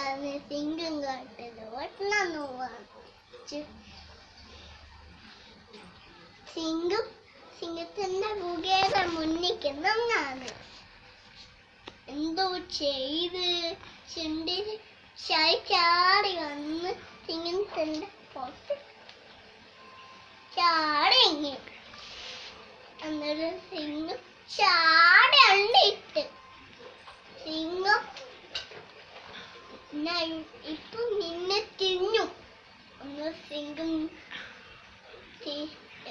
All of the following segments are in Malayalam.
പറഞ്ഞ് സിംഗം കാട്ടത് ഒട്ടണമെന്ന് പറഞ്ഞു. സിംഗത്തിന്റെ ഗുഹയുടെ മുന്നിക്ക് നിന്നാണ്. എന്തോ ചെയ്ത് ചുണ്ടിൽ ചാടി വന്ന് സിംഗത്തിന്റെ പുറത്ത് ചാടി ഇങ്ങോട്ട്. അന്നേരം സിംഗം ചാടി അണ്ടിട്ട്. സിംഗം ഇപ്പൊ നിന്നെ തിന്നു. ഒന്ന് സിംഗം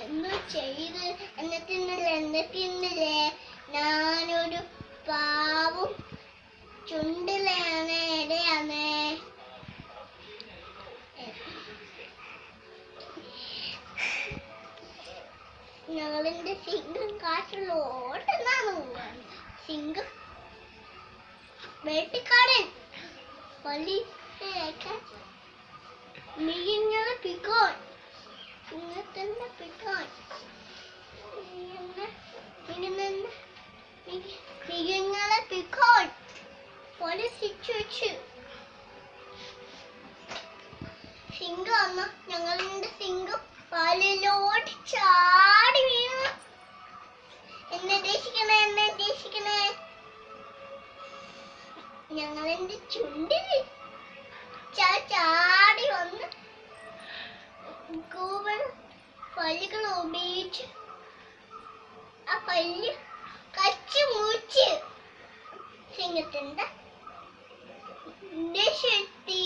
എന്തോ ചെയ്ത് എന്നെ തിന്നില്ലേ, ഞാനൊരു പാവും ചുണ്ടിലാണ് ഇടയാണ്. ഞങ്ങളുടെ സിംഗം കാട്ടിലോട്ടെന്നാണ് പോവാണ്. സിംഗം വേട്ടക്കാരൻ മൃഗങ്ങളെ പിടിക്കാൻ, സിംഗത്തിന്റെ പിടിക്കാൻ മൃഗങ്ങളെ പിടിക്കാൻ പോലീസ് വെച്ചു. സിംഗം അമ്മ ഞങ്ങളുടെ സിംഗം പാലിലോട്ട് ചാടി വീണു. എന്നെ രക്ഷിക്കണേ. ഞങ്ങളെന്റെ ചുണ്ടിൽ ചാടി വന്ന് പല്ലുകൾ ഉപയോഗിച്ച് ആ പല്ല് കച്ചു മുറിച്ച് സിംഗത്തിന്റെ ശക്തി